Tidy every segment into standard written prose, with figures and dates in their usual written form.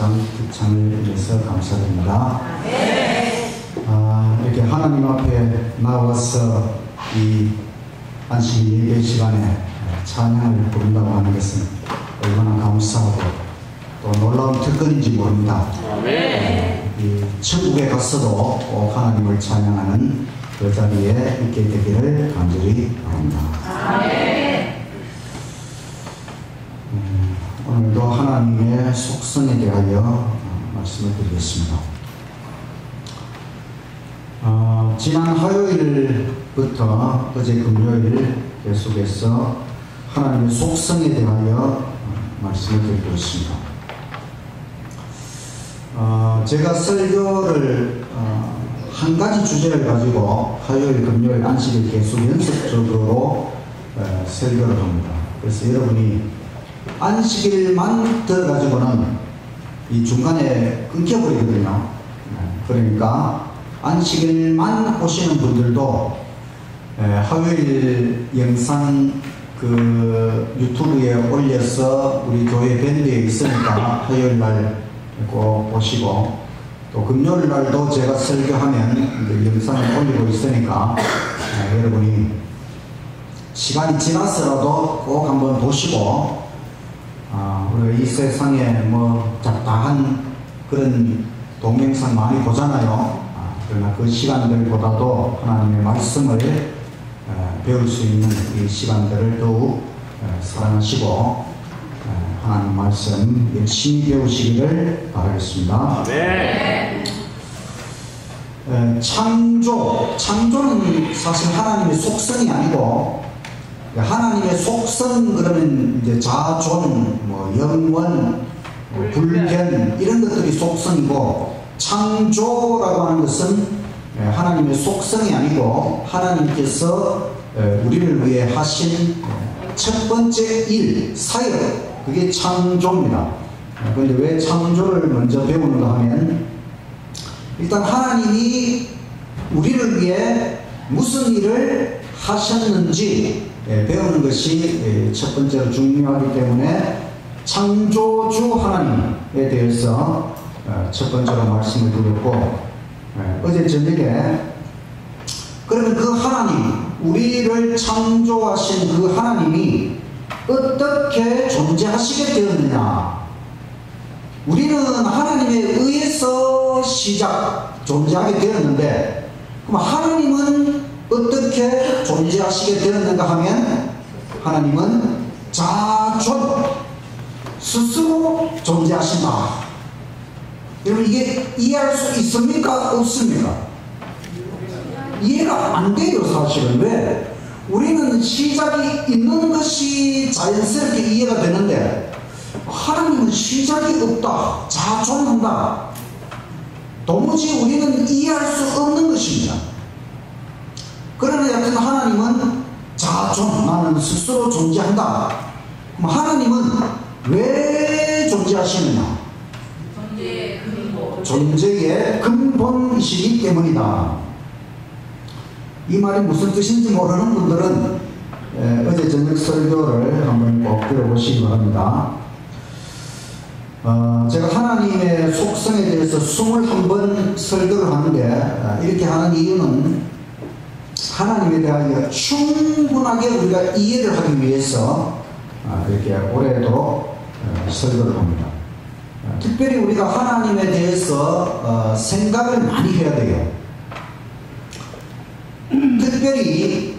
극찬을 위해서 감사드립니다. 이렇게 하나님 앞에 나와서 이 안식 예배 시간에 찬양을 부른다고 하는 것은 얼마나 감사하고 또 놀라운 특권인지 모릅니다. 이 천국에 갔어도 꼭 하나님을 찬양하는 그 자리에 있게 되기를 간절히 바랍니다. 오늘도 하나님의 속성에 대하여 말씀을 드리겠습니다. 지난 화요일부터 어제 금요일 계속해서 하나님의 속성에 대하여 말씀을 드리고 있습니다. 제가 설교를 한 가지 주제를 가지고 화요일, 금요일, 안식일 계속 연속적으로 설교를 합니다. 그래서 여러분이 안식일만 들어가지고는 이 중간에 끊겨버리거든요. 그러니까 안식일만 오시는 분들도 화요일 영상 그 유튜브에 올려서 우리 교회 밴드에 있으니까 화요일 날 꼭 보시고, 또 금요일 날도 제가 설교하면 영상을 올리고 있으니까 여러분이 시간이 지나서라도 꼭 한번 보시고, 우리가 이 세상에 뭐 잡다한 그런 동영상 많이 보잖아요. 그러나 그 시간들보다도 하나님의 말씀을 배울 수 있는 이 시간들을 더욱 사랑하시고 하나님 말씀 열심히 배우시기를 바라겠습니다. 창조는 사실 하나님의 속성이 아니고, 하나님의 속성 그러면 이제 자존, 뭐 영원, 불변 이런 것들이 속성이고, 창조라고 하는 것은 하나님의 속성이 아니고 하나님께서 우리를 위해 하신 첫 번째 일, 사역, 그게 창조입니다. 그런데 왜 창조를 먼저 배우는가 하면, 일단 하나님이 우리를 위해 무슨 일을 하셨는지 배우는 것이 첫 번째로 중요하기 때문에 창조주 하나님에 대해서 첫 번째로 말씀을 드렸고, 어제 저녁에 그러면 그 하나님, 우리를 창조하신 그 하나님이 어떻게 존재하시게 되었느냐. 우리는 하나님에 의해서 존재하게 되었는데, 그럼 하나님은 어떻게 존재하시게 되었는가 하면, 하나님은 자존, 스스로 존재하신다. 여러분, 이게 이해할 수 있습니까? 없습니까? 이해가 안 돼요, 사실은. 왜? 우리는 시작이 있는 것이 자연스럽게 이해가 되는데, 하나님은 시작이 없다, 자존한다. 도무지 우리는 이해할 수 없는 것입니다. 그러나 여튼 하나님은 자존, 나는 스스로 존재한다. 그럼 하나님은 왜 존재하시느냐? 존재의 근본이시기 때문이다. 이 말이 무슨 뜻인지 모르는 분들은 어제 저녁 설교를 한번 꼭 들어보시기 바랍니다. 제가 하나님의 속성에 대해서 21번 설교를 하는데, 이렇게 하는 이유는 하나님에 대하여 충분하게 우리가 이해를 하기 위해서 이렇게 오래도록 설교를 합니다. 특별히 우리가 하나님에 대해서 생각을 많이 해야 돼요. 특별히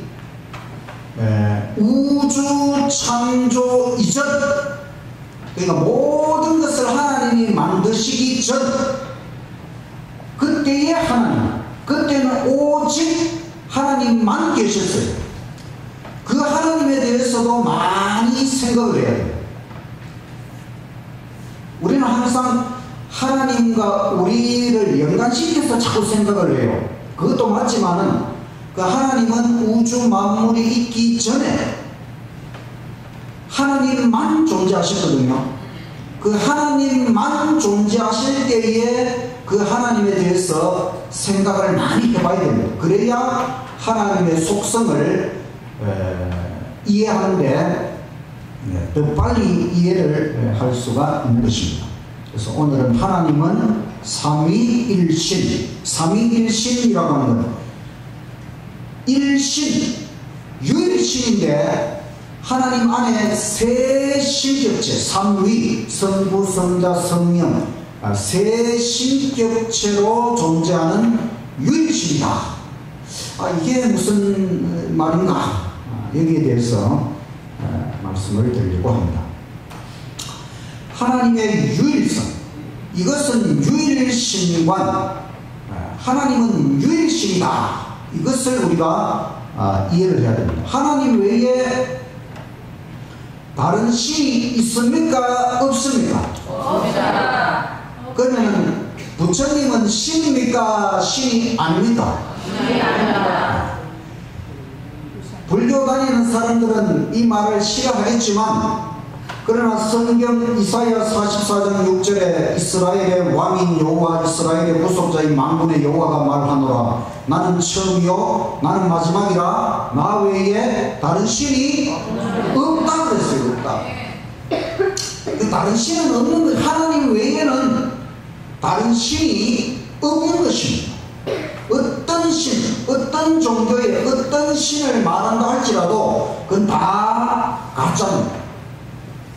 우주 창조 이전, 그러니까 모든 것을 하나님이 만드시기 전, 그때의 하나님, 그때는 오직 하나님만 계셨어요. 그 하나님에 대해서도 많이 생각을 해야 돼요. 우리는 항상 하나님과 우리를 연관시켜서 자꾸 생각을 해요. 그것도 맞지만은, 그 하나님은 우주 만물이 있기 전에 하나님만 존재하셨거든요. 그 하나님만 존재하실 때에 그 하나님에 대해서 생각을 많이 해봐야 됩니다. 그래야 하나님의 속성을 이해하는데 더 빨리 이해를 할 수가 있는 것입니다. 그래서 오늘은 하나님은 삼위일신, 삼위일신이라고 하는 건 일신, 유일신인데 하나님 안에 세 신격체, 삼위, 성부, 성자, 성령, 세 신격체로 존재하는 유일신이다. 이게 무슨 말인가? 여기에 대해서 말씀을 드리려고 합니다. 하나님의 유일성, 이것은 유일신관, 하나님은 유일신이다. 이것을 우리가 이해를 해야 됩니다. 하나님 외에 다른 신이 있습니까? 없습니까? 없습니다. 그러면 부처님은 신입니까? 신이 아닙니까? 네, 아닙니다. 불교 다니는 사람들은 이 말을 싫어하겠지만, 그러나 성경 이사야 44장 6절에 이스라엘의 왕인 여호와, 이스라엘의 구속자인 만군의 여호와가 말하노라. 나는 처음이요 나는 마지막이라. 나 외에 다른 신이 없다 그랬어요. 없다. 다른 신은 없는 것, 하나님 외에는 다른 신이 없는 것입니다. 어떤 신, 어떤 종교의 어떤 신을 말한다 할지라도 그건 다 가짜입니다.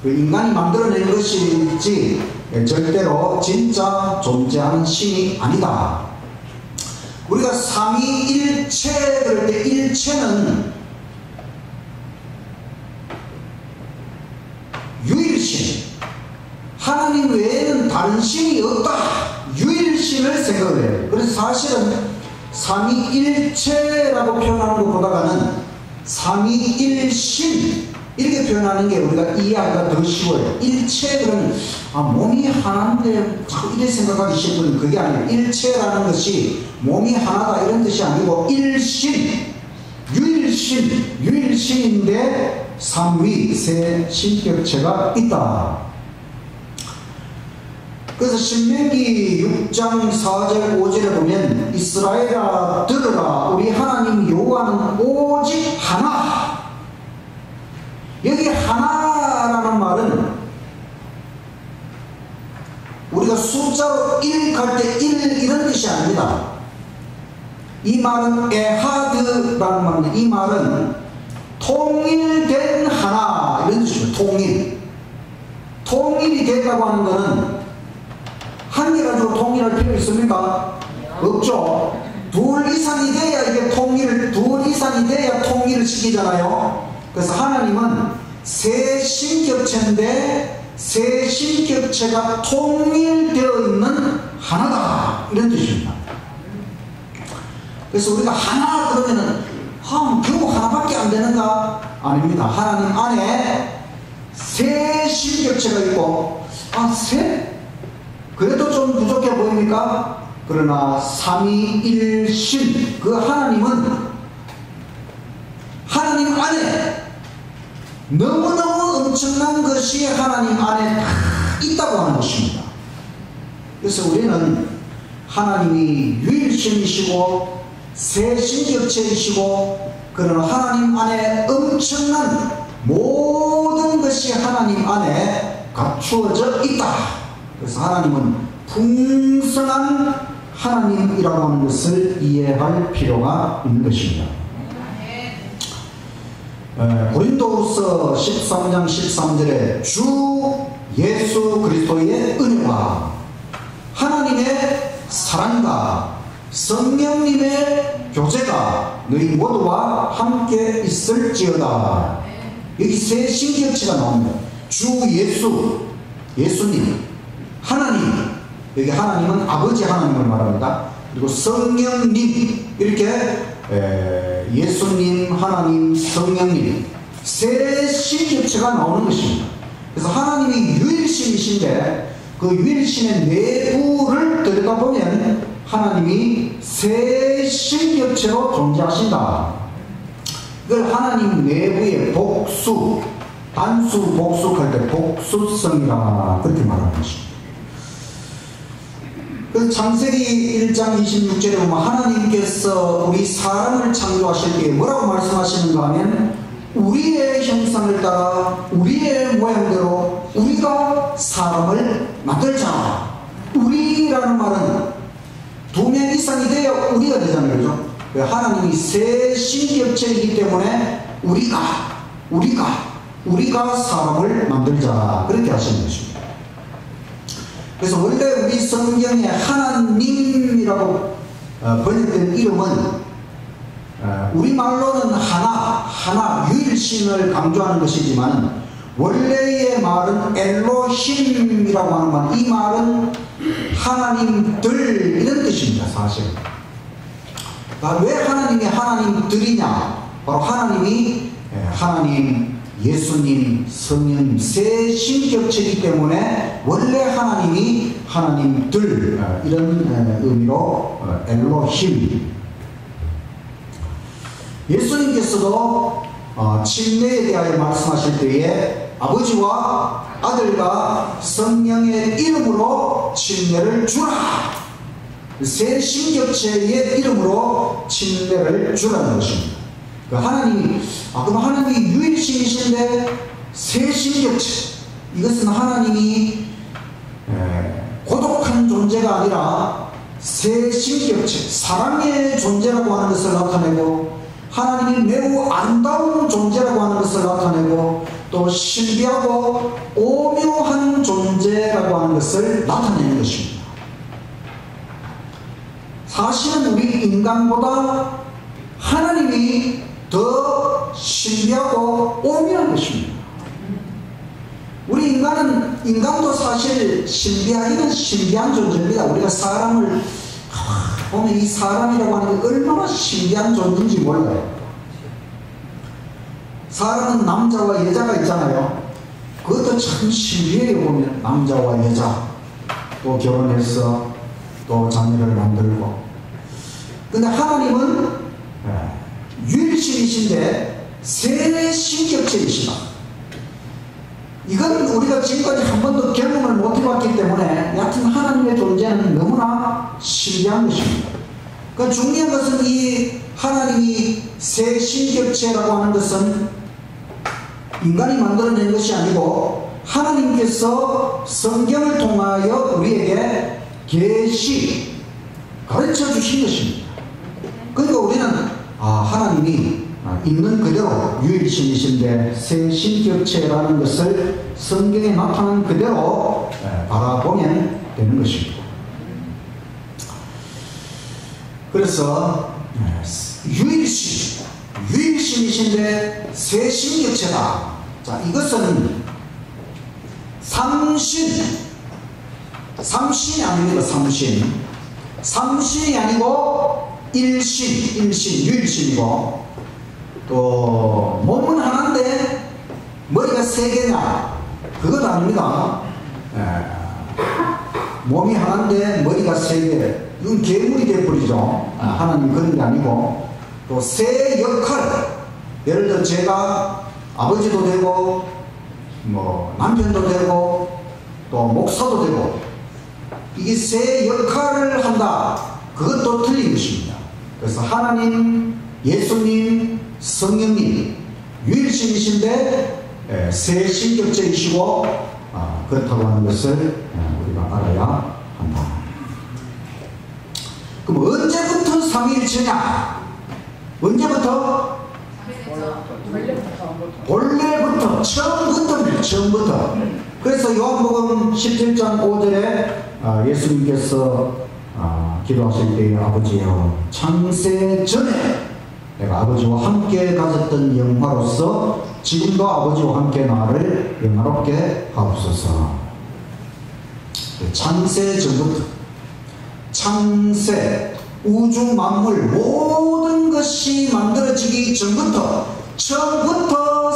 그 인간이 만들어낸 것이지 절대로 진짜 존재하는 신이 아니다. 우리가 삼위일체 그럴 때 일체는 유일신, 하나님 외에는 다른 신이 없다, 유일신을 생각을 해요. 그래서 사실은 삼위일체라고 표현하는 것보다는 삼위일신 이렇게 표현하는 게 우리가 이해하기가 더 쉬워요. 일체 그러면 몸이 하나인데 자꾸 이렇게 생각하기 쉬운 건 그게 아니에요. 일체라는 것이 몸이 하나다 이런 뜻이 아니고 일신, 유일신, 유일신인데 삼위, 세 신격체가 있다. 그래서 신명기 6장 4절 5절에 보면 이스라엘아 들으라, 우리 하나님 여호와는 오직 하나. 여기 하나라는 말은 우리가 숫자로 1 갈 때 1 이런 뜻이 아닙니다. 이 말은 에하드라는 말인데, 이 말은 통일된 하나 이런 뜻입니다. 통일. 통일이 됐다고 하는 것은 한 개 가지고 통일할 필요 있습니까? 없죠. 둘 이상이 돼야 이게 둘 이상이 돼야 통일을 시키잖아요. 그래서 하나님은 세 신격체인데 세 신격체가 통일되어 있는 하나다 이런 뜻입니다. 그래서 우리가 하나 그러면은 겨우 하나밖에 안 되는가? 아닙니다. 하나님 안에 세 신격체가 있고 세? 그래도 좀 부족해 보입니까? 그러나 삼위일신, 그 하나님은 하나님 안에 너무너무 엄청난 것이 하나님 안에 다 있다고 하는 것입니다. 그래서 우리는 하나님이 유일신이시고 세신격체이시고 그러나 하나님 안에 엄청난 모든 것이 하나님 안에 갖추어져 있다. 그래서 하나님은 풍성한 하나님이라고 하는 것을 이해할 필요가 있는 것입니다. 고린도후서 13장 13절에 주 예수 그리스도의 은혜와 하나님의 사랑과 성령님의 교제가 너희 모두와 함께 있을지어다. 여기 세 신격체가 나옵니다. 주 예수, 예수님, 하나님, 여기 하나님은 아버지 하나님을 말합니다. 그리고 성령님, 이렇게 예수님, 하나님, 성령님 세 신격체가 나오는 것입니다. 그래서 하나님이 유일신이신데 그 유일신의 내부를 들여다보면 하나님이 세 신격체로 존재하신다. 이걸 하나님 내부의 복수, 단수, 복수할 때 복수성이라 그렇게 말하는 것입니다. 그래서 창세기 1장 26절에 보면 하나님께서 우리 사람을 창조하실 때 뭐라고 말씀하시는가 하면 우리의 형상을 따라 우리의 모양대로 우리가 사람을 만들자. 우리라는 말은 두 명 이상이 돼야 우리가 되잖아요. 그죠? 하나님이 세 신격체이기 때문에 우리가 사람을 만들자. 그렇게 하시는 것입니다. 그래서 원래 우리 성경에 하나님이라고 번역된 이름은 우리말로는 하나 유일신을 강조하는 것이지만 원래의 말은 엘로힘이라고 하는 말, 이 말은 하나님들 이런 뜻입니다. 사실 왜 하나님이 하나님들이냐? 바로 하나님이 하나님, 예수님, 성령 세 신격체이기 때문에 원래 하나님이 하나님들 이런 의미로 엘로힘. 예수님께서도 침례에 대하여 말씀하실 때에 아버지와 아들과 성령의 이름으로 침례를 주라. 세 신격체의 이름으로 침례를 주라는 것입니다. 하나님이 그럼 하나님이 유일신이신데 세 신격체, 이것은 하나님이 고독한 존재가 아니라 세 신격체, 사랑의 존재라고 하는 것을 나타내고 하나님이 매우 아름다운 존재라고 하는 것을 나타내고 또 신비하고 오묘한 존재라고 하는 것을 나타내는 것입니다. 사실은 우리 인간보다 하나님이 더 신비하고 오묘한 것입니다. 우리 인간도 사실 신비하기는 신비한 존재입니다. 우리가 사람을 보면 이 사람이라고 하는 게 얼마나 신비한 존재인지 몰라요. 사람은 남자와 여자가 있잖아요. 그것도 참 신비해요. 보면 남자와 여자 또 결혼해서 또 자녀를 만들고. 근데 하나님은 유일신이신데 세 신격체이시다. 이건 우리가 지금까지 한 번도 경험을 못 해봤기 때문에 여하튼 하나님의 존재는 너무나 신비한 것입니다. 그 중요한 것은 이 하나님이 세 신격체라고 하는 것은 인간이 만들어낸 것이 아니고 하나님께서 성경을 통하여 우리에게 가르쳐 주신 것입니다. 그러니까 우리는 하나님이 있는 그대로 유일신이신데 세 신격체라는 것을 성경에 나타난 그대로 바라보면 되는 것입니다. 그래서 유일신이신데 세 신격체다. 자, 이것은 삼신이 아닙니다. 삼신이 아니고 일신, 유일신이고, 또 몸은 하나인데 머리가 세 개냐? 그것 아닙니다. 몸이 하나인데 머리가 세 개. 이건 괴물이 되어버리죠. 하나님 그런 게 아니고, 또 세 역할, 예를 들어 제가 아버지도 되고 남편도 되고 또 목사도 되고, 이게 세 역할을 한다. 그것도 틀린 것입니다. 그래서 하나님, 예수님, 성령님 유일신이신데 세 신격체이시고 그렇다고 하는 것을 우리가 알아야 한다. 그럼 언제부터 삼위일체냐? 언제부터? 본래부터 처음부터. 그래서 요한복음 17장 5절에 예수님께서 기도하실 때 아버지여, 창세 전에 내가 아버지와 함께 가졌던 영화로서 지금도 아버지와 함께 나를 영화롭게 하옵소서. 창세 전부터, 창세, 우주 만물 모든 것이 만들어지기 처음부터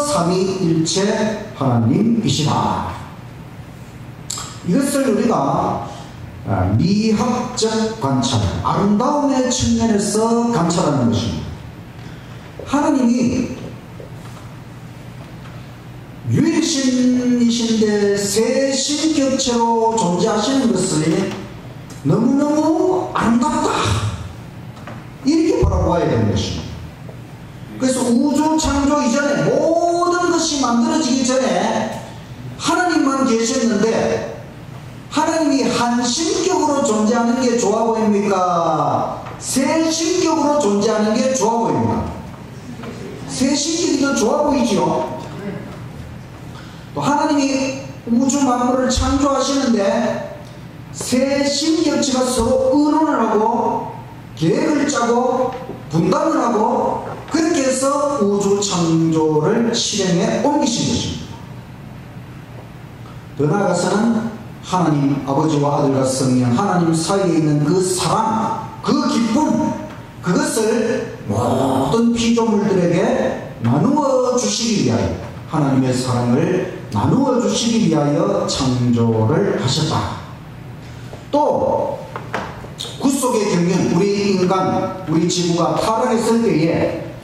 삼위일체 하나님이시다. 이것을 우리가 미학적 관찰, 아름다움의 측면에서 관찰하는 것입니다. 하나님이 유일신이신데 세 신격체로 존재하시는 것을 너무너무 아름답다, 이렇게 바라보아야 되는 것입니다. 그래서 우주 창조 이전에 모든 것이 만들어지기 전에 하나님 하나님만 계셨는데 하나님이 한신격으로 존재하는 게 좋아 보입니까? 세신격으로 존재하는 게 좋아 보입니다. 세신격이 더 좋아 보이죠. 또 하나님이 우주 만물을 창조하시는데 세신격체가 서로 의논을 하고 계획을 짜고 분담을 하고 그렇게 해서 우주 창조를 실행에 옮기신 것입니다. 더 나아가서는 하나님 아버지와 아들과 성령 하나님 사이에 있는 그 사랑, 그 기쁨, 그것을 모든 피조물들에게 나누어 주시기 위하여 하나님의 사랑을 나누어 주시기 위하여 창조를 하셨다. 또 구속의 경륜, 우리 인간, 우리 지구가 타락했을 때에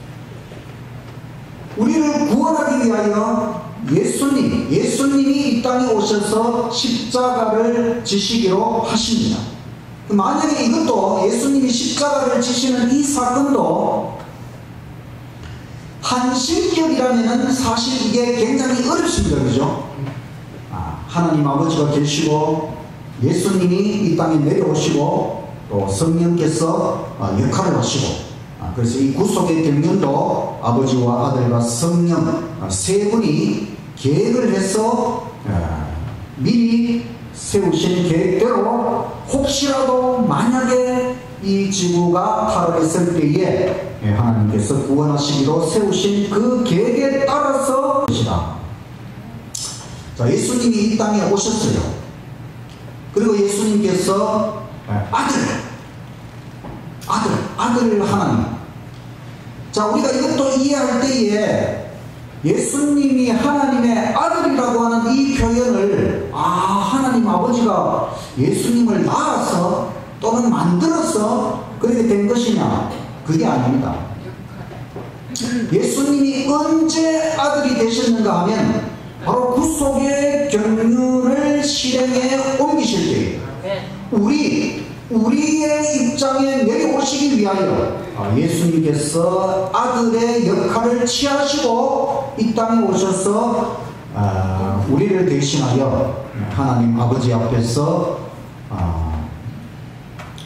우리를 구원하기 위하여 예수님이 이 땅에 오셔서 십자가를 지시기로 하십니다. 만약에 이것도 예수님이 십자가를 지시는 이 사건도 한신격이라면 사실 이게 굉장히 어렵습니다. 그죠? 하나님 아버지가 계시고 예수님이 이 땅에 내려오시고 또 성령께서 역할을 하시고 그래서 이 구속의 경륜도 아버지와 아들과 성령 세 분이 계획을 해서 미리 세우신 계획대로 혹시라도 만약에 이 지구가 타락했을 때에 하나님께서 구원하시기로 세우신 그 계획에 따라서 것이다. 자, 예수님이 이 땅에 오셨어요. 그리고 예수님께서 아들 하나님. 자, 우리가 이것도 이해할 때에 예수님이 하나님의 아들이라고 하는 이 표현을 하나님 아버지가 예수님을 낳아서 또는 만들어서 그렇게 된 것이냐? 그게 아닙니다. 예수님이 언제 아들이 되셨는가 하면 바로 구속의 경륜을 실행에 옮기실 때에 우리의 입장에 내려오시기 위하여 예수님께서 아들의 역할을 취하시고 이 땅에 오셔서 우리를 대신하여 하나님 아버지 앞에서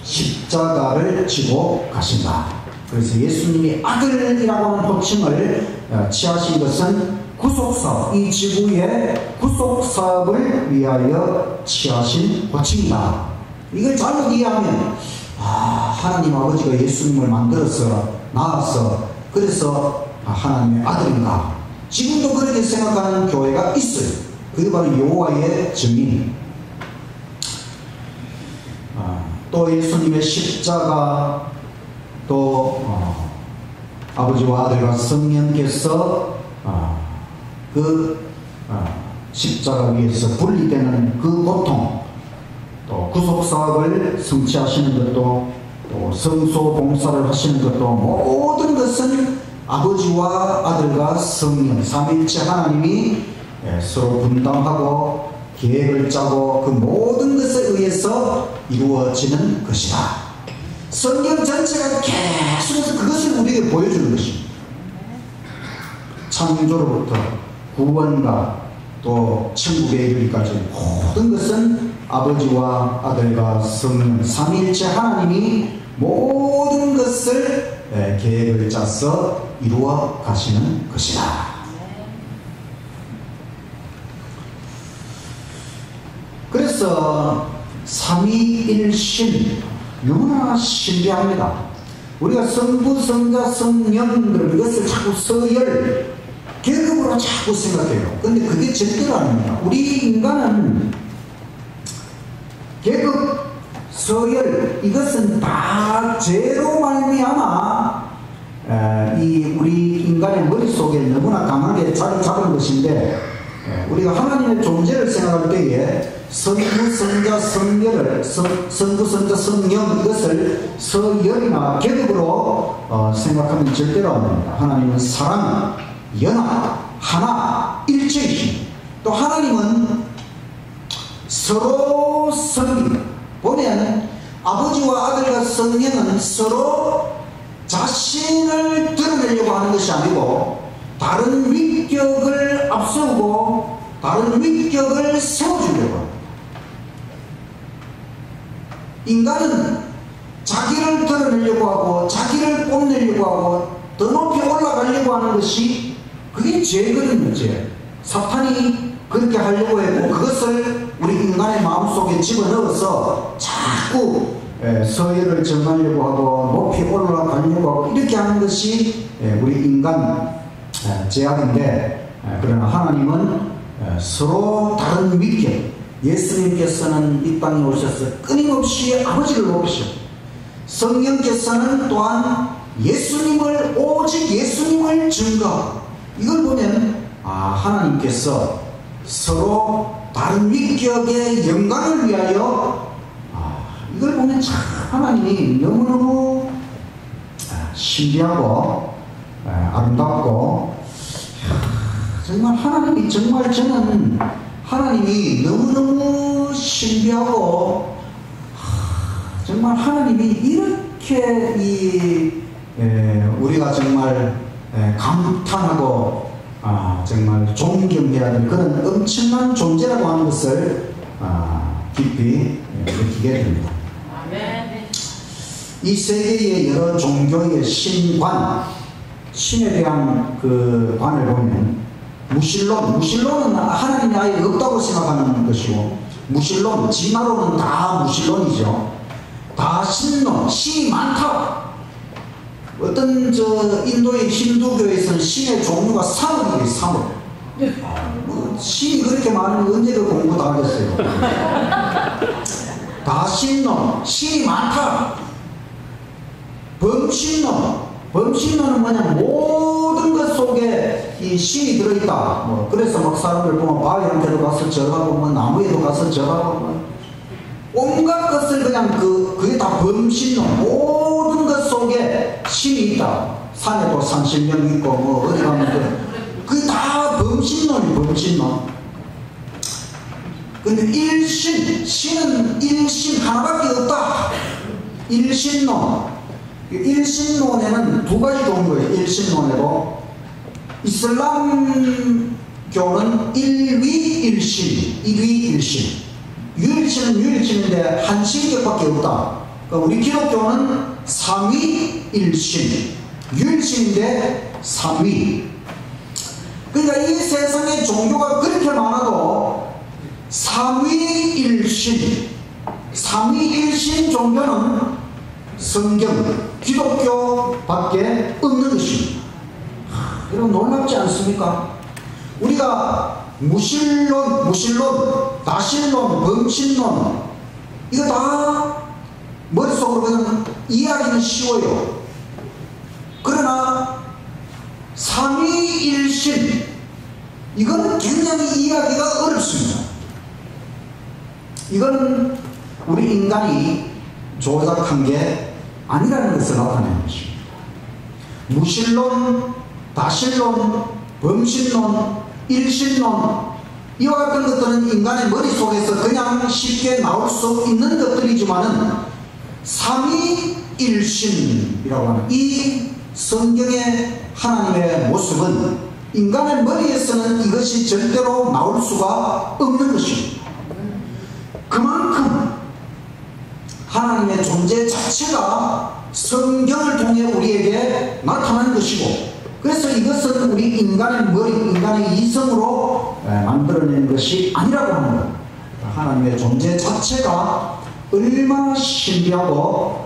십자가를 지고 가신다. 그래서 예수님이 아들이라고 하는 호칭을 취하신 것은 구속사업, 이 지구의 구속사업을 위하여 취하신 호칭이다. 이걸 잘못 이해하면 하나님 아버지가 예수님을 만들어서 낳아서 그래서 하나님의 아들인가, 지금도 그렇게 생각하는 교회가 있어요. 그게 바로 여호와의 증인. 또 예수님의 십자가, 또 아버지와 아들과 성령께서 십자가 위에서 분리되는 그 고통, 또 구속사업을 성취하시는 것도, 또 성소봉사를 하시는 것도, 모든 것은 아버지와 아들과 성령 삼위일체 하나님이 서로 분담하고 계획을 짜고 그 모든 것에 의해서 이루어지는 것이다. 성경 전체가 계속해서 그것을 우리에게 보여주는 것입니다. 창조로부터 구원과 또 천국에 이르기까지 모든 것은 아버지와 아들과 성령 삼위일체 하나님이 모든 것을 계획을 짜서 이루어 가시는 것이다. 그래서 삼위일신 너무나 신비합니다. 우리가 성부, 성자, 성령 이것을 자꾸 서열 계급으로 자꾸 생각해요. 근데 그게 절대로 아닙니다. 우리 인간은 계급, 서열 이것은 다 죄로 말미암아 우리 인간의 머릿속에 너무나 강하게 자리 잡은 것인데, 우리가 하나님의 존재를 생각할 때에 성부, 성자, 성부, 성자, 성령 이것을 서열이나 계급으로 생각하면 절대로 안 됩니다. 하나님은 사랑, 연합, 하나, 일체이십니다. 또 하나님은 서로 섬깁니다. 보면 아버지와 아들과 성령은 서로 자신을 드러내려고 하는 것이 아니고 다른 위격을 앞세우고 다른 위격을 세워주려고 합니다. 인간은 자기를 드러내려고 하고 자기를 뽐내려고 하고 더 높이 올라가려고 하는 것이 그게 제일 큰 문제예요. 사탄이 그렇게 하려고 했고 그것을 우리 인간의 마음속에 집어넣어서 자꾸 서열을 정하려고 하고 높이 올라가려고 하고 이렇게 하는 것이 우리 인간 죄악인데, 그러나 하나님은 서로 다른 위격, 예수님께서는 이 땅에 오셔서 끊임없이 아버지를 높이셨고 성령께서는 또한 예수님을 오직 예수님을 증거. 이걸 보면 하나님께서 서로 다른 위격의 영광을 위하여 이걸 보면 참 하나님이 너무너무 신비하고 아름답고 정말 하나님이 정말 저는 하나님이 너무너무 신비하고 정말 하나님이 이렇게 우리가 정말 감탄하고 정말 존경해야 될 그런 엄청난 존재라고 하는 것을 깊이 느끼게 됩니다. 이 세계의 여러 종교의 신관, 신에 대한 그 관을 보면 무신론은 하나님이 아예 없다고 생각하는 것이고, 무신론, 진화론은 다 무신론이죠. 다 신론, 신이 많다. 어떤 인도의 힌두교에서는 신의 종류가 3억이에요. 3억. 신이 그렇게 많으면 언제 그 공부 다 하겠어요. 다 신론, 신이 많다. 범신론은 뭐냐, 모든 것 속에 이 신이 들어있다. 그래서 막 사람들 보면 바위한테도 가서 절하고 나무에도 가서 절하고 온갖 것을 그냥 그게 다 범신론. 모든 것 속에 신이 있다. 산에도 산신령 있고 어디 가면 그게 다 범신론. 근데 신은 일신 하나밖에 없다. 일신론에는 두 가지 종류예요. 일신론에도 이슬람교는 일위일신. 유일신은 유일신인데 한 신격밖에 없다. 그러니까 우리 기독교는 삼위일신. 유일신인데 삼위. 그러니까 이 세상에 종교가 그렇게 많아도 삼위일신 종교는 성경, 기독교밖에 없는 것입니다. 여러분 놀랍지 않습니까? 우리가 무신론, 다신론, 범신론 이거 다 머릿속으로 그냥 이해하기는 쉬워요. 그러나 삼위일신 이건 굉장히 이해하기가 어렵습니다. 이건 우리 인간이 조작한 게 아니라는 것을 나타내는 것입니다. 무신론, 다신론, 범신론, 일신론 이와 같은 것들은 인간의 머릿속에서 그냥 쉽게 나올 수 있는 것들이지만은 삼위일신이라고 하는 이 성경의 하나님의 모습은 인간의 머리에서는 이것이 절대로 나올 수가 없는 것입니다. 그만큼 하나님의 존재 자체가 성경을 통해 우리에게 나타난 것이고, 그래서 이것은 우리 인간의 머리, 인간의 이성으로 만들어낸 것이 아니라고 하는 것. 하나님의 존재 자체가 얼마나 신비하고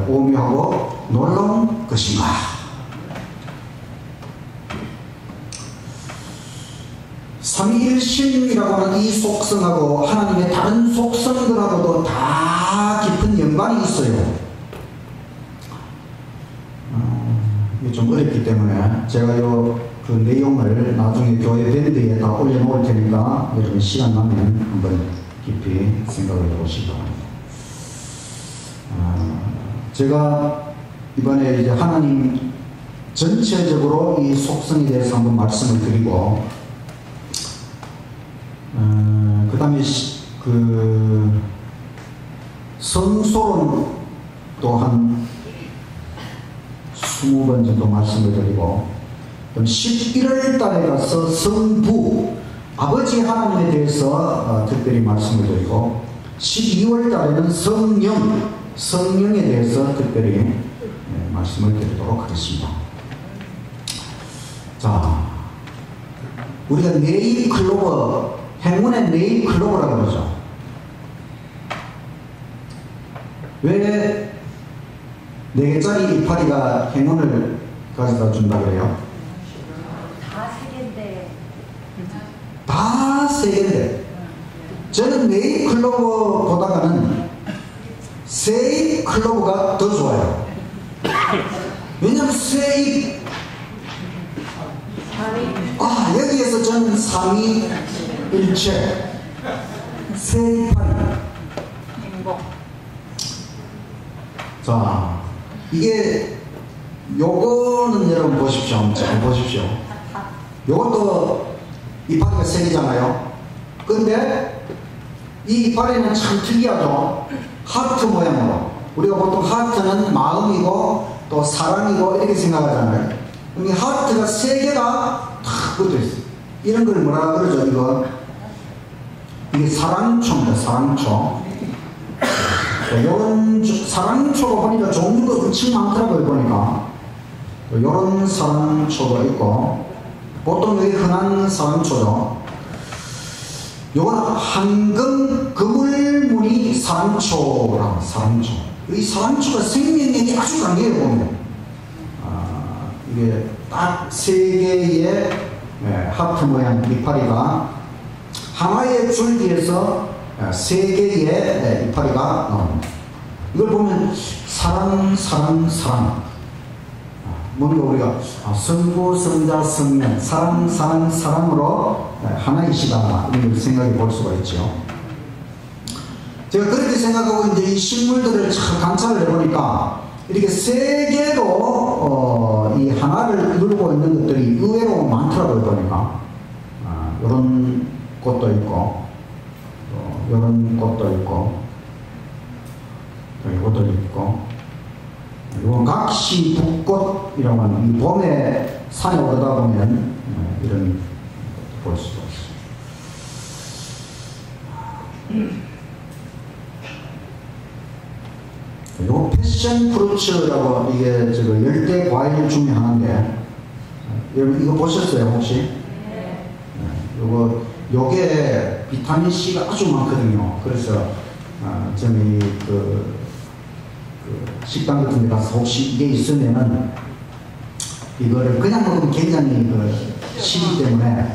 오묘하고 놀라운 것인가. 삼위일신이라고 하는 이 속성하고 하나님의 다른 속성들하고도 다 깊은 연관이 있어요. 이게 좀 어렵기 때문에 제가 그 내용을 나중에 교회 밴드에 다 올려놓을 테니까 여러분 시간 나면 한번 깊이 생각을 해보시기 바랍니다. 제가 이번에 이제 하나님 전체적으로 이 속성에 대해서 한번 말씀을 드리고, 그 다음에 그 성소론 또한 20번 정도 말씀을 드리고, 그럼 11월 달에 가서 성부, 아버지 하나님에 대해서 특별히 말씀을 드리고 12월 달에는 성령에 대해서 특별히 말씀을 드리도록 하겠습니다. 자, 우리가 네잎클로버, 행운의 네잎클로버라고 그러죠. 왜 4개짜리 이파리가 행운을 가져다 준다 그래요? 다 3개인데. 다 3개인데. 저는 네잎클로버보다는 새잎클로버가 더 좋아요. 왜냐면 새잎, 여기에서 저는 삼위일체, 새이파리. 행복. 자, 이게, 요거는 여러분 보십시오. 잘 보십시오. 요것도 이파리가 3개잖아요. 근데, 이 이파리는 참 특이하죠. 하트 모양으로. 우리가 보통 하트는 마음이고, 또 사랑이고, 이렇게 생각하잖아요. 이 하트가 3개가 탁 붙어 있어요. 이런 걸 뭐라 그러죠, 이거? 이게 사랑초입니다, 사랑초. 이런 사랑초가 보니까 종류가 엄청 많더라고요, 보니까. 이런 사랑초가 있고, 보통 여기 흔한 사랑초죠. 요거는 황금, 그물무늬 사랑초라고, 사랑초. 이 사랑초가 생명력이 아주 강해요, 보면. 이게 딱 3개의 하트 모양 이파리가 하나의 줄기에서 3개의 이파리가 나옵니다. 이걸 보면 사랑, 사랑, 사랑. 뭔가 우리가 성부, 성자, 성령, 사랑, 사랑, 사랑으로 하나이시다. 이걸 생각해 볼 수가 있죠. 제가 그렇게 생각하고 이제 이 식물들을 참 관찰을 해보니까 이렇게 3개로 이 하나를 이루고 있는 것들이 의외로 많더라고요, 보니까. 이런 꽃도 있고, 이런 꽃도 있고, 이것도 있고, 이건 각시 북꽃이라고 하는 이 봄에 산에 오르다 보면 이런 볼 수가 있어요. 요 패션 프루츠라고 이게 열대 과일 중에 하나인데, 여러분 이거 보셨어요 혹시? 네. 요게 비타민 C가 아주 많거든요. 그래서 저는 그 식당 같은 데 가서 혹시 이게 있으면은 이거를 그냥 먹으면 굉장히 시기 때문에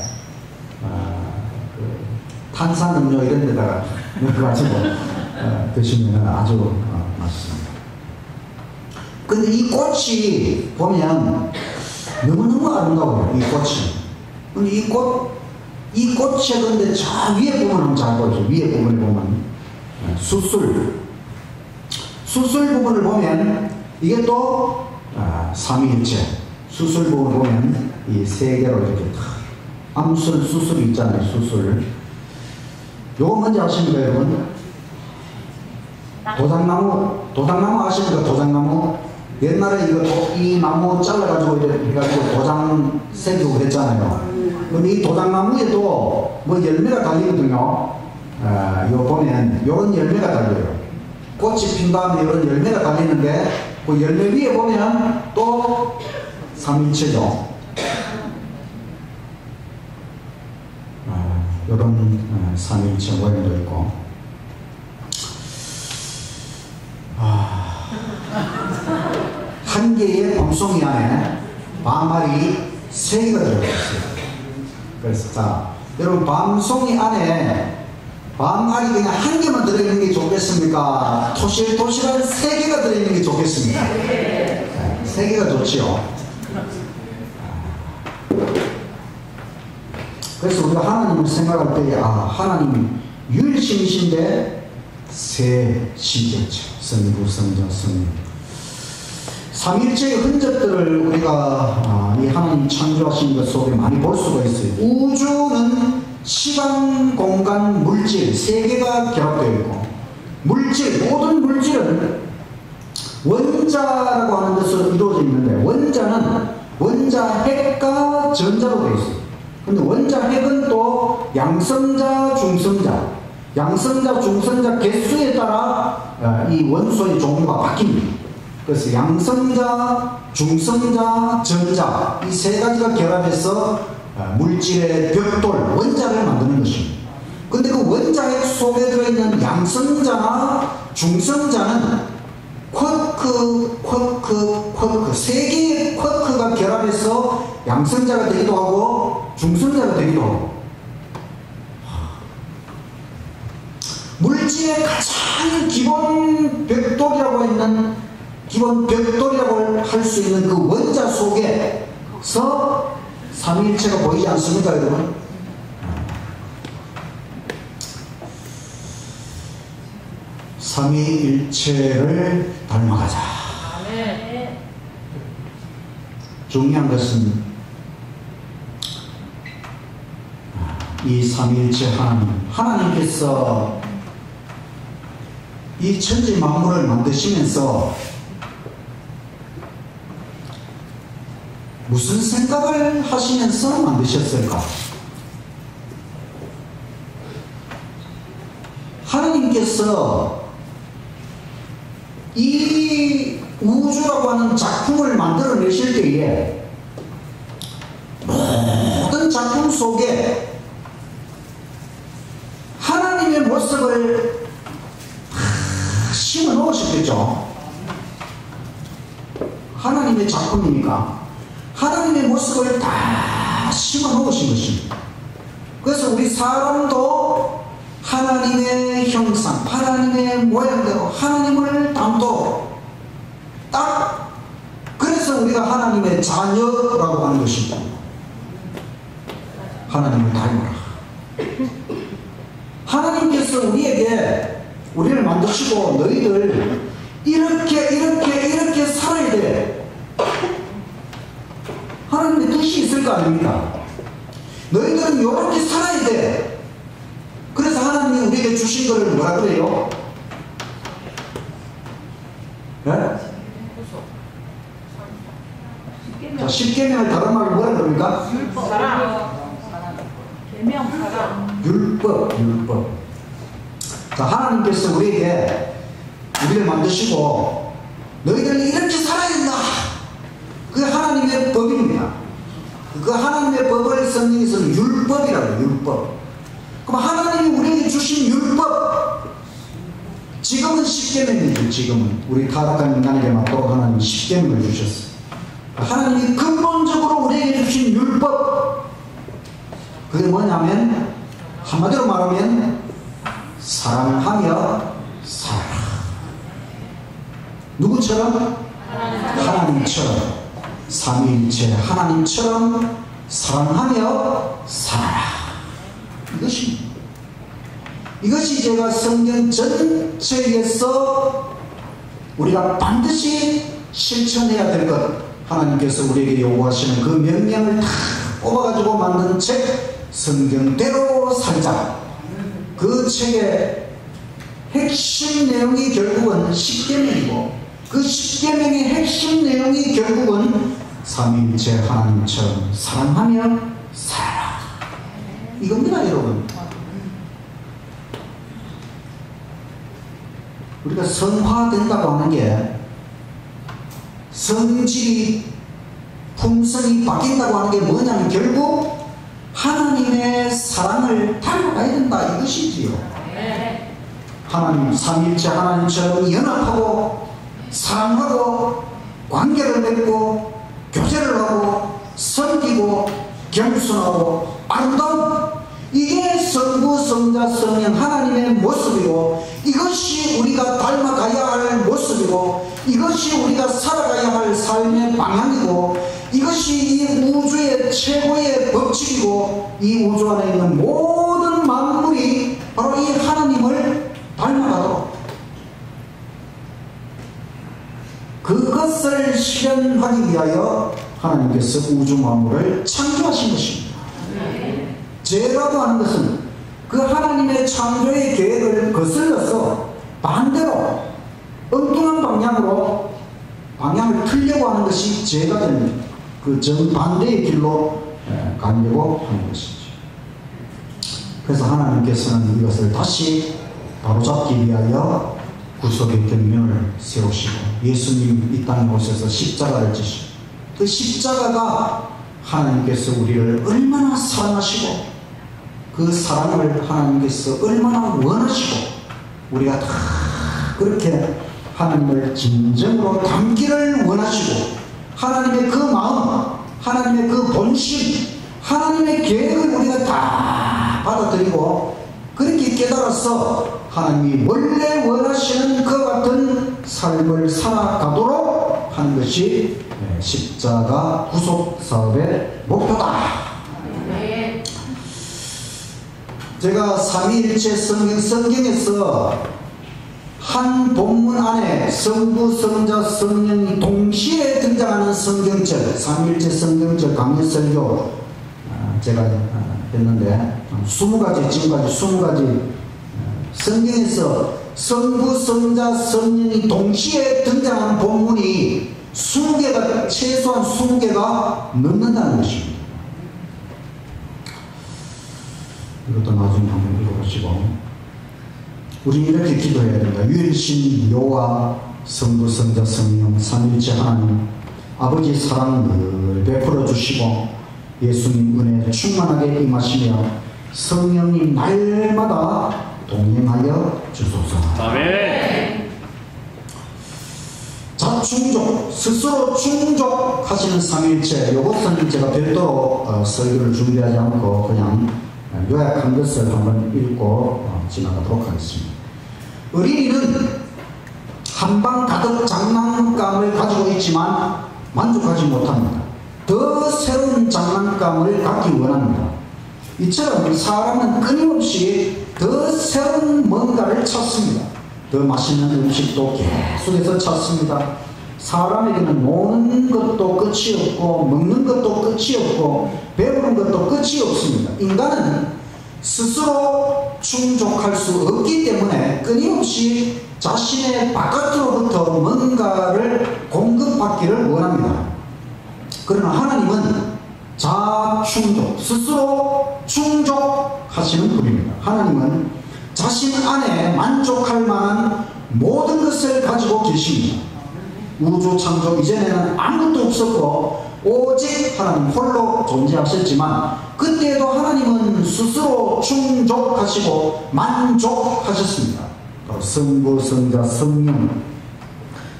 탄산음료 이런 데다가 넣어가지고 드시면 아주 맛있습니다. 근데 이 꽃이 보면 너무너무 아름다워요, 이 꽃이. 근데 이 꽃이 근데 저 위에 부분 한번 잘 보죠. 위에 부분을 보면 수술 부분을 보면 이게 또 삼위일체. 수술 부분을 보면 이 3개로 이렇게 암술, 수술이 있잖아요, 수술. 요거 뭔지 아십니까, 여러분? 도장나무 아십니까? 도장나무? 옛날에 이 나무 잘라가지고 이렇게 해가지고 도장 새기고 그랬잖아요. 근데 이 도장나무에도 뭐 열매가 달리거든요. 이거 보면 요런 열매가 달려요. 꽃이 핀 다음에 이런 열매가 달리는데 그 열매 위에 보면 또 삼일체죠. 이런 삼일체 모양도 있고. 한 개의 밤송이 안에 밤알이 3개가 들어있어요. 그래서 자, 여러분 밤송이 안에 밤알이 그냥 한 개만 들어있는 게 좋겠습니까? 토실토실한 3개가 들어있는 게 좋겠습니까? 네, 3개가 좋지요. 그래서 우리가 하나님을 생각할 때 하나님 유일신이신데 세시겠죠. 성부, 성자, 성령. 삼일체의 흔적들을 우리가 이 하나님 창조하신 것 속에 많이 볼 수가 있어요. 우주는 시간, 공간, 물질 3개가 결합되어 있고, 모든 물질은 원자라고 하는 것으로 이루어져 있는데, 원자는 원자 핵과 전자로 되어 있어요. 근데 원자핵은 또 양성자, 중성자, 양성자, 중성자 개수에 따라 이 원소의 종류가 바뀝니다. 그래서 양성자, 중성자, 전자 이 세 가지가 결합해서 물질의 벽돌, 원자를 만드는 것입니다. 근데 그 원자핵 속에 들어있는 양성자나 중성자는 쿼크, 쿼크, 쿼크 세 개의 쿼크가 결합해서 양성자가 되기도 하고 중성자가 되기도 하고 물질의 가장 기본 벽돌이라고 있는 기본 벽돌이라고 할 수 있는 그 원자 속에서 삼위일체가 보이지 않습니까, 여러분? 삼위일체를 닮아가자. 중요한 것은 이 삼위일체 하나님께서 이 천지 만물을 만드시면서 무슨 생각을 하시면서 만드셨을까? 하나님께서 이 우주라고 하는 작품을 만들어내실 때에 모든 작품 속에 하나님의 모습을 심어 놓으셨겠죠. 하나님의 작품이니까 하나님의 모습을 다 심어 놓으신 것입니다. 그래서 우리 사람도 하나님의 형상, 하나님의 모양대로 하나님을 닮도록 딱 그래서 우리가 하나님의 자녀라고 하는 것입니다. 하나님을 닮으라. 하나님께서 우리를 만드시고 너희들 이렇게 살아야 돼. 하나님의 뜻이 있을 거 아닙니까? 너희들은 이렇게 살아야 돼. 그래서 하나님이 우리에게 주신 것을 뭐라 그래요? 네? 자, 10계명을 다른 말로 뭐라 그럽니까? 율법. 계명 사랑. 율법. 자, 하나님께서 우리에게 우리를 만드시고 너희들은 이렇게 살아야 된다. 그게 하나님의 법입니다. 그 하나님의 법을 성경에서는 율법이라고 해요. 율법. 그럼 하나님이 우리에게 주신 율법 지금은 10계명이죠. 지금은 우리 타락한 인간에게 맞도록 하나님이 10계명을 주셨어요. 하나님이 근본적으로 우리에게 주신 율법 그게 뭐냐면 한마디로 말하면 사랑하며 살아라. 누구처럼? 하나님처럼. 삼위일체 하나님처럼 사랑하며 살아라. 이것이 제가 성경 전체에서 우리가 반드시 실천해야 될 것, 하나님께서 우리에게 요구하시는 그 명령을 다 뽑아가지고 만든 책 성경대로 살자. 그 책의 핵심 내용이 결국은 10계명이고 그 10계명의 핵심 내용이 결국은 삼위일체 하나님처럼 사랑하며 살아라. 이겁니다, 여러분. 우리가 성화된다고 하는 게 성질이 품성이 바뀐다고 하는 게 뭐냐면 결국 하나님의 사랑을 닮아가야 된다 이것이지요. 하나님 삼위일체 하나님처럼 연합하고 사랑하고 관계를 맺고 교제를 하고 섬기고 겸손하고 아름다운 이게 성부 성자 성령 하나님의 모습이고 이것이 우리가 닮아가야 할 모습이고 이것이 우리가 살아가야 할 삶의 방향이고 이것이 이 우주의 최고의 법칙이고 이 우주 안에 있는 모든 만물이 바로 이 하나님을 닮아가도록 그것을 실현하기 위하여 하나님께서 우주 만물을 창조하신 것입니다. 죄라고 하는 것은 그 하나님의 창조의 계획을 거슬러서 반대로 엉뚱한 방향으로 방향을 틀려고 하는 것이 죄가 됩니다. 그 정반대의 길로 가려고 하는 것이죠. 그래서 하나님께서는 이것을 다시 바로잡기 위하여 구속의 경륜을 세우시고 예수님 이 땅에 오셔서 십자가를 지시고 그 십자가가 하나님께서 우리를 얼마나 사랑하시고 그 사랑을 하나님께서 얼마나 원하시고 우리가 다 그렇게 하나님을 진정으로 닮기를 원하시고 하나님의 그 마음, 하나님의 그 본심, 하나님의 계획을 우리가 다 받아들이고 그렇게 깨달아서 하나님이 원래 원하시는 그 같은 삶을 살아가도록 하는 것이 십자가 구속 사업의 목표다. 제가 삼위일체 성경에서 한 본문 안에 성부, 성자, 성령이 동시에 등장하는 성경절, 삼위일체 성경절 강연설교 제가 했는데 20가지, 지금까지 20가지 성경에서 성부, 성자, 성령이 동시에 등장하는 본문이 20개가, 최소한 20개가 넘는다는 것입니다. 이것도 나중에 한번 읽어보시고 우리 이렇게 기도해야 됩니다. 유일신 여호와 성부, 성자, 성령 삼위일체 하나님 아버지 사랑을 늘 베풀어 주시고 예수님 은혜 충만하게 임하시며 성령님 날마다 동행하여 주소서. 아멘. 자충족, 스스로 충족하시는 삼위일체, 이것은 제가 별도로 설교를 준비하지 않고 그냥 요약한 것을 한번 읽고 지나가도록 하겠습니다. 어린이는 한방 가득 장난감을 가지고 있지만 만족하지 못합니다. 더 새로운 장난감을 갖기 원합니다. 이처럼 사람은 끊임없이 더 새로운 뭔가를 찾습니다. 더 맛있는 음식도 계속해서 찾습니다. 사람에게는 노는 것도 끝이 없고 먹는 것도 끝이 없고 배우는 것도 끝이 없습니다. 인간은 스스로 충족할 수 없기 때문에 끊임없이 자신의 바깥으로부터 뭔가를 공급받기를 원합니다. 그러나 하나님은 자충족, 스스로 충족하시는 분입니다. 하나님은 자신 안에 만족할 만한 모든 것을 가지고 계십니다. 우주 창조 이전에는 아무것도 없었고 오직 하나님 홀로 존재하셨지만 그때도 하나님은 스스로 충족하시고 만족하셨습니다. 바로 성부, 성자, 성령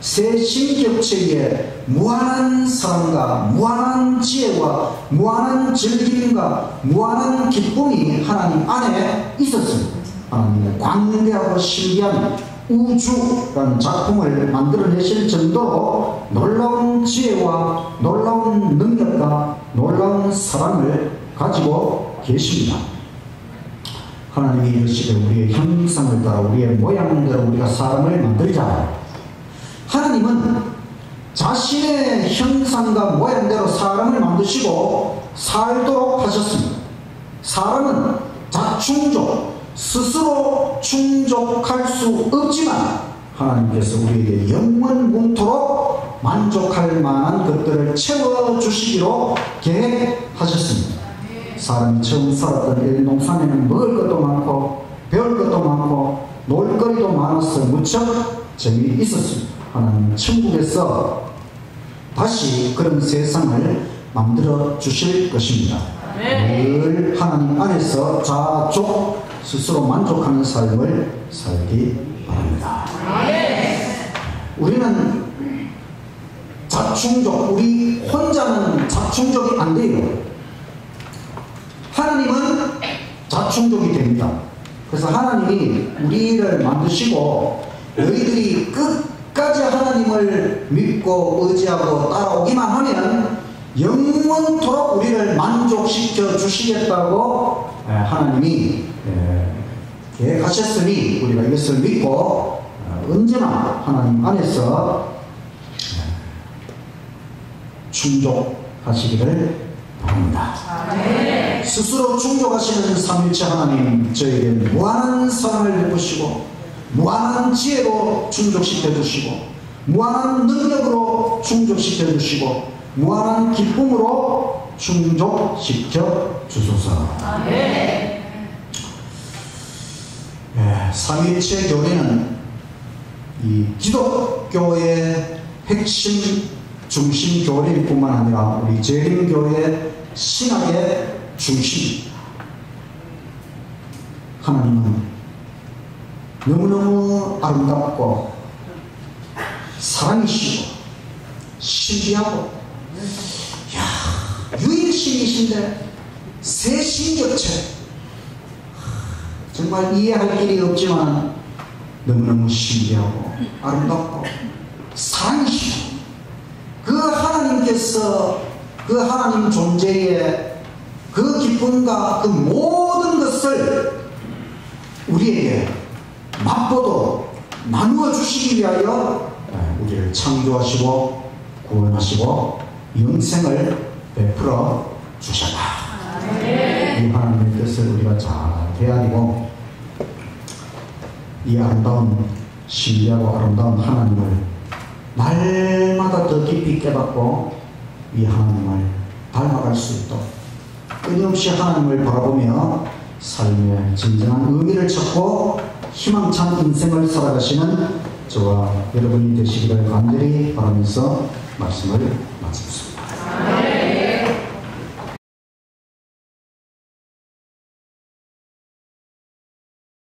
세 신격체의 무한한 사랑과 무한한 지혜와 무한한 즐김과 무한한 기쁨이 하나님 안에 있었습니다. 하나님의 광대하고 신비한 우주라는 작품을 만들어내실 정도로 놀라운 지혜와 놀라운 능력과 놀라운 사랑을 가지고 계십니다. 하나님이 이르시되 우리의 형상을 따라 우리의 모양대로 우리가 사람을 만들자. 하나님은 자신의 형상과 모양대로 사람을 만드시고 살도록 하셨습니다. 사람은 자충족, 스스로 충족할 수 없지만 하나님께서 우리에게 영원 뭉토록 만족할 만한 것들을 채워주시기로 계획하셨습니다. 사람이 처음 살았던 에덴 동산에는 먹을 것도 많고 배울 것도 많고 놀거리도 많아서 무척 재미있었습니다. 하나님 천국에서 다시 그런 세상을 만들어 주실 것입니다. 늘 하나님 안에서 자족 스스로 만족하는 삶을 살기 바랍니다. 우리는 자충족, 우리 혼자는 자충족이 안 돼요. 하나님은 자충족이 됩니다. 그래서 하나님이 우리를 만드시고 너희들이 끝까지 하나님을 믿고 의지하고 따라오기만 하면 영원토록 우리를 만족시켜 주시겠다고 하나님이 계획하셨으니 우리가 이것을 믿고 언제나 하나님 안에서 충족하시기를 바랍니다. 스스로 충족하시는 삼위일체 하나님, 저에게 무한한 사랑을 베푸시고 무한한 지혜로 충족시켜 주시고 무한한 능력으로 충족시켜 주시고 무한한 기쁨으로 충족시켜 주소서. 아멘. 삼위일체 교리는 이 기독교의 핵심 중심 교리일 뿐만 아니라 우리 재림교의 신학의 중심입니다. 하나님은 너무너무 아름답고 사랑이시고 신비하고 유일신이신데 세신격체, 정말 이해할 길이 없지만 너무너무 신비하고 아름답고 사랑이시고, 그 하나님께서 그 하나님 존재의 그 기쁨과 그 모든 것을 우리에게 맛보도록 나누어 주시기 위하여 우리를 창조하시고 구원하시고 영생을 베풀어 주셨다. 이 하나님의 뜻을 우리가 잘 헤아리고 이 아름다운 신비하고 아름다운 하나님을 날마다 더 깊이 깨닫고 이 하나님을 닮아갈 수 있도록 끊임없이 하나님을 바라보며 삶의 진정한 의미를 찾고 희망찬 인생을 살아가시는 저와 여러분이 되시기를 간절히 바라면서 말씀을 마치겠습니다.